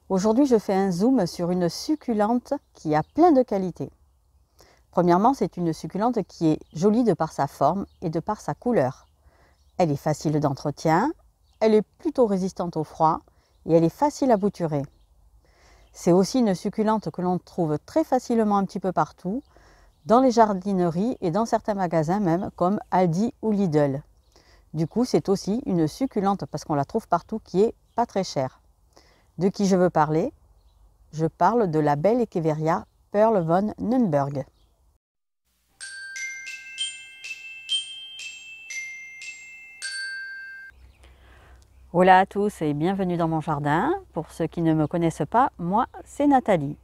Aujourd'hui, je fais un zoom sur une succulente qui a plein de qualités. Premièrement, c'est une succulente qui est jolie de par sa forme et de par sa couleur. Elle est facile d'entretien, elle est plutôt résistante au froid et elle est facile à bouturer. C'est aussi une succulente que l'on trouve très facilement un petit peu partout, dans les jardineries et dans certains magasins même, comme Aldi ou Lidl. Du coup, c'est aussi une succulente, parce qu'on la trouve partout, qui est pas très chère. De qui je veux parler? Je parle de la belle Echeveria Pearl von Nürnberg. Hola à tous et bienvenue dans mon jardin. Pour ceux qui ne me connaissent pas, moi c'est Nathalie.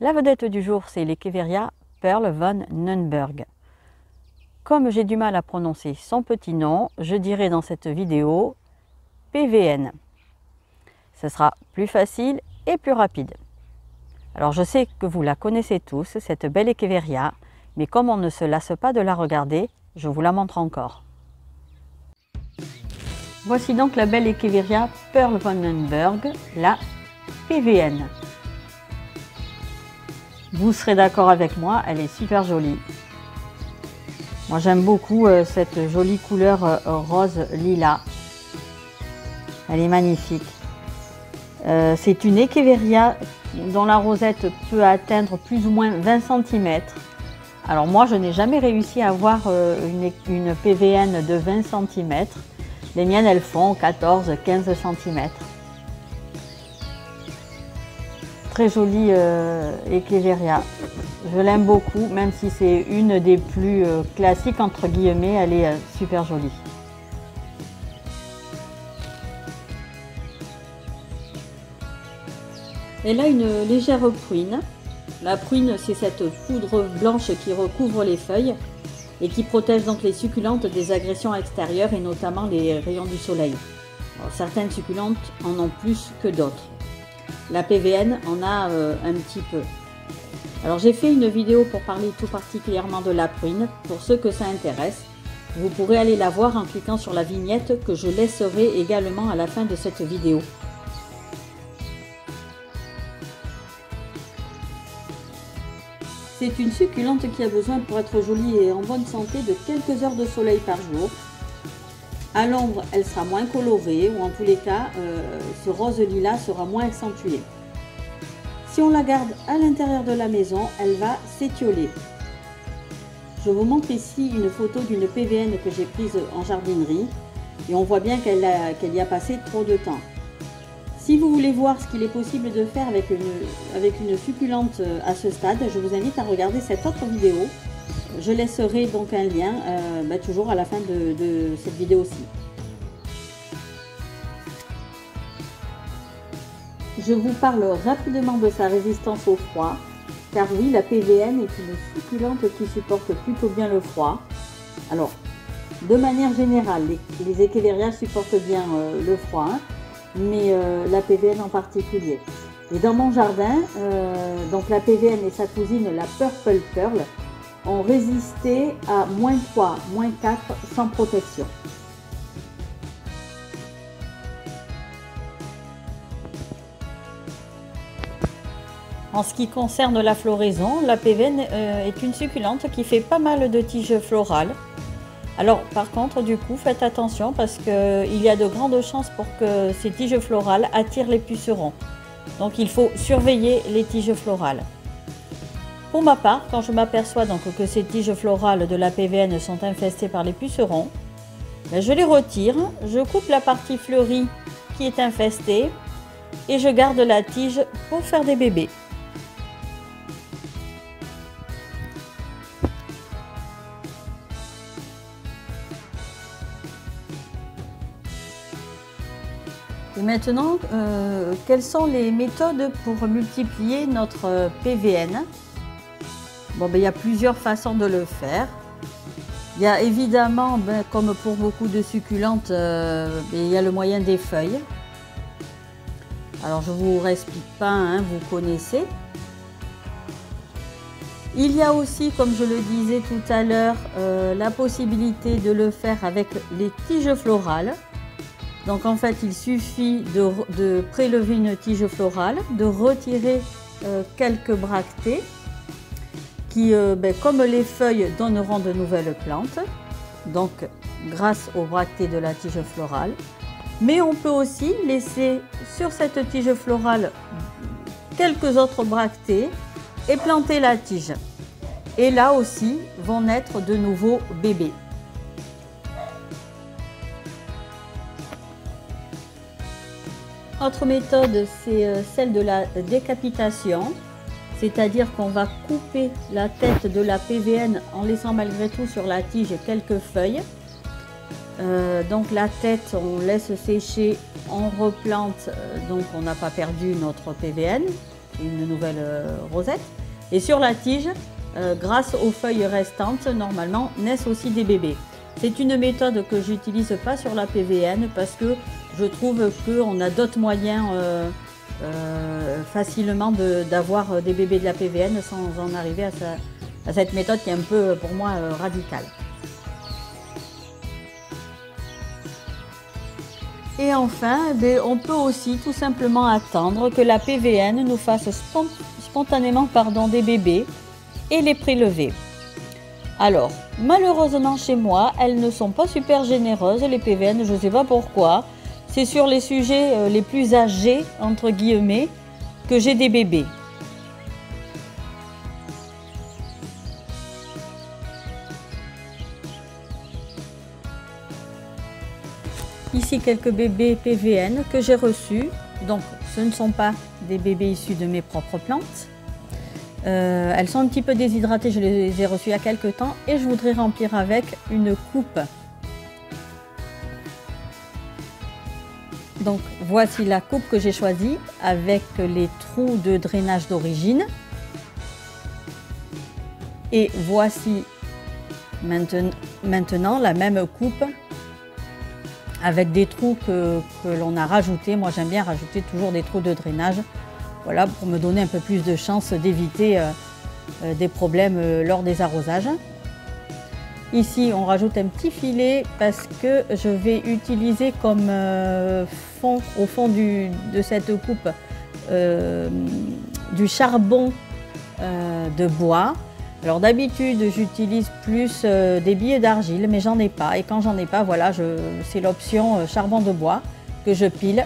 La vedette du jour, c'est l'Echeveria Pearl von Nürnberg. Comme j'ai du mal à prononcer son petit nom, je dirai dans cette vidéo PVN. Ce sera plus facile et plus rapide. Alors je sais que vous la connaissez tous, cette belle Echeveria, mais comme on ne se lasse pas de la regarder, je vous la montre encore. Voici donc la belle Echeveria Pearl von Nürnberg, la PVN. Vous serez d'accord avec moi, elle est super jolie. Moi j'aime beaucoup cette jolie couleur rose lilas. Elle est magnifique. C'est une Echeveria dont la rosette peut atteindre plus ou moins 20 cm. Alors moi je n'ai jamais réussi à avoir une PVN de 20 cm. Les miennes elles font 14-15 cm. Très jolie Echeveria. Je l'aime beaucoup, même si c'est une des plus classiques entre guillemets, elle est super jolie. Elle a une légère pruine. La pruine, c'est cette poudre blanche qui recouvre les feuilles et qui protège donc les succulentes des agressions extérieures et notamment les rayons du soleil. Alors, certaines succulentes en ont plus que d'autres. La PVN en a un petit peu. Alors j'ai fait une vidéo pour parler tout particulièrement de la pruine. Pour ceux que ça intéresse, vous pourrez aller la voir en cliquant sur la vignette que je laisserai également à la fin de cette vidéo. C'est une succulente qui a besoin pour être jolie et en bonne santé de quelques heures de soleil par jour. À l'ombre, elle sera moins colorée ou en tous les cas, ce rose lilas sera moins accentué. Si on la garde à l'intérieur de la maison, elle va s'étioler. Je vous montre ici une photo d'une PVN que j'ai prise en jardinerie et on voit bien qu'elle y a passé trop de temps. Si vous voulez voir ce qu'il est possible de faire avec une succulente à ce stade, je vous invite à regarder cette autre vidéo. Je laisserai donc un lien toujours à la fin de cette vidéo-ci. Je vous parle rapidement de sa résistance au froid, car oui, la PVN est une succulente qui supporte plutôt bien le froid. Alors, de manière générale, les Echeveria supportent bien le froid, mais la PVN en particulier. Et dans mon jardin, donc la PVN et sa cousine, la Purple Pearl, ont résisté à -3, -4 sans protection. En ce qui concerne la floraison, la PVN est une succulente qui fait pas mal de tiges florales. Alors par contre, du coup, faites attention parce qu'il y a de grandes chances pour que ces tiges florales attirent les pucerons. Donc il faut surveiller les tiges florales. Pour ma part, quand je m'aperçois donc que ces tiges florales de la PVN sont infestées par les pucerons, je les retire, je coupe la partie fleurie qui est infestée et je garde la tige pour faire des bébés. Et maintenant, quelles sont les méthodes pour multiplier notre PVN? Bon, il y a plusieurs façons de le faire. Il y a évidemment, comme pour beaucoup de succulentes, il y a le moyen des feuilles. Alors je ne vous explique pas, hein, vous connaissez. Il y a aussi, comme je le disais tout à l'heure, la possibilité de le faire avec les tiges florales. Donc en fait, il suffit de prélever une tige florale, de retirer quelques bractées qui, comme les feuilles, donneront de nouvelles plantes, donc grâce aux bractées de la tige florale. Mais on peut aussi laisser sur cette tige florale quelques autres bractées et planter la tige. Et là aussi vont naître de nouveaux bébés. Autre méthode, c'est celle de la décapitation, c'est-à-dire qu'on va couper la tête de la PVN en laissant malgré tout sur la tige quelques feuilles. Donc la tête, on laisse sécher, on replante, donc on n'a pas perdu notre PVN, une nouvelle rosette. Et sur la tige, grâce aux feuilles restantes, normalement, naissent aussi des bébés. C'est une méthode que j'utilise pas sur la PVN parce que je trouve qu'on a d'autres moyens facilement d'avoir des bébés de la PVN sans en arriver à cette méthode qui est un peu pour moi radicale. Et enfin, on peut aussi tout simplement attendre que la PVN nous fasse spontanément des bébés et les prélever. Alors, malheureusement chez moi, elles ne sont pas super généreuses, les PVN, je ne sais pas pourquoi. C'est sur les sujets les plus âgés, entre guillemets, que j'ai des bébés. Ici quelques bébés PVN que j'ai reçus. Donc ce ne sont pas des bébés issus de mes propres plantes. Elles sont un petit peu déshydratées, je les ai reçues il y a quelques temps et je voudrais remplir avec une coupe. Donc voici la coupe que j'ai choisie avec les trous de drainage d'origine. Et voici maintenant la même coupe avec des trous que l'on a rajoutés. Moi j'aime bien rajouter toujours des trous de drainage. Voilà, pour me donner un peu plus de chance d'éviter des problèmes lors des arrosages. Ici, on rajoute un petit filet parce que je vais utiliser comme fond, au fond de cette coupe, du charbon de bois. Alors d'habitude, j'utilise plus des billes d'argile, mais j'en ai pas. Et quand j'en ai pas, voilà, c'est l'option charbon de bois que je pile.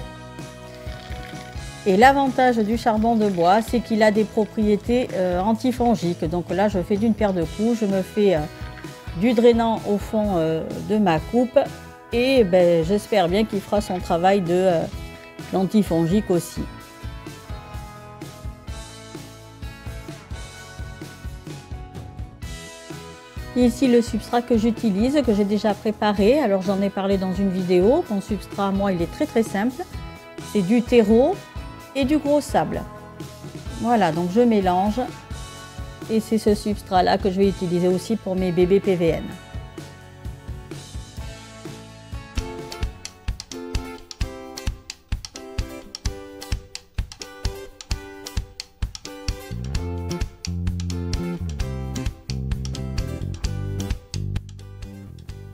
Et l'avantage du charbon de bois, c'est qu'il a des propriétés antifongiques. Donc là, je fais d'une pierre deux coups, je me fais du drainant au fond de ma coupe et j'espère bien qu'il fera son travail d'antifongique aussi. Ici le substrat que j'utilise, que j'ai déjà préparé, alors j'en ai parlé dans une vidéo. Mon substrat, moi, il est très simple, c'est du terreau et du gros sable. Voilà, donc je mélange et c'est ce substrat là que je vais utiliser aussi pour mes bébés PVN.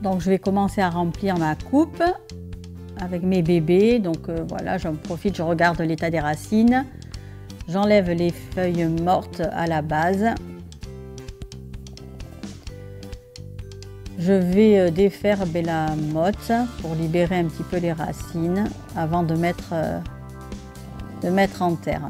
Donc je vais commencer à remplir ma coupe avec mes bébés. Donc voilà, j'en profite, je regarde l'état des racines. J'enlève les feuilles mortes à la base. Je vais défaire la motte pour libérer un petit peu les racines avant de mettre en terre.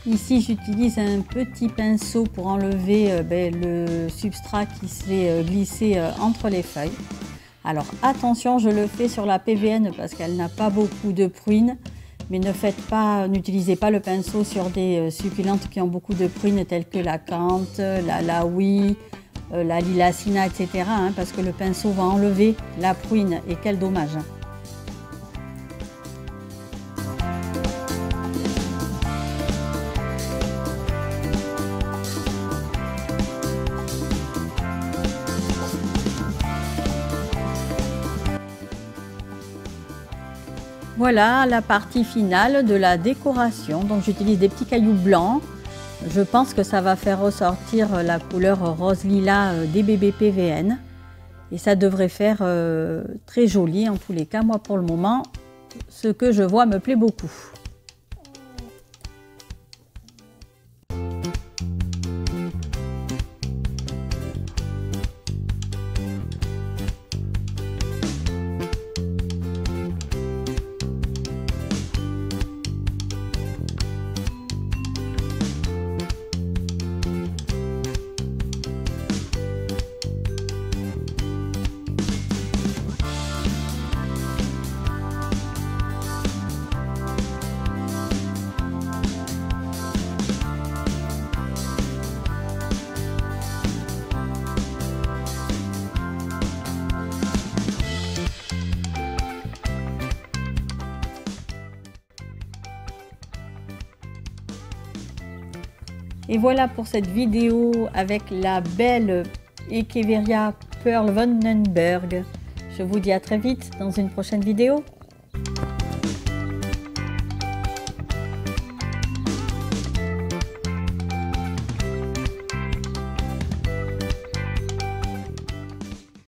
Ici, j'utilise un petit pinceau pour enlever le substrat qui s'est glissé entre les feuilles. Alors attention, je le fais sur la PVN parce qu'elle n'a pas beaucoup de pruines, mais n'utilisez pas le pinceau sur des succulentes qui ont beaucoup de pruines telles que la Cante, la Laoui, la Lilacina, etc. Parce que le pinceau va enlever la pruine et quel dommage. Voilà la partie finale de la décoration. Donc j'utilise des petits cailloux blancs. Je pense que ça va faire ressortir la couleur rose lilas des bébés PVN. Et ça devrait faire très joli en tous les cas. Moi pour le moment, ce que je vois me plaît beaucoup. Et voilà pour cette vidéo avec la belle Echeveria Pearl Vandenberg. Je vous dis à très vite dans une prochaine vidéo.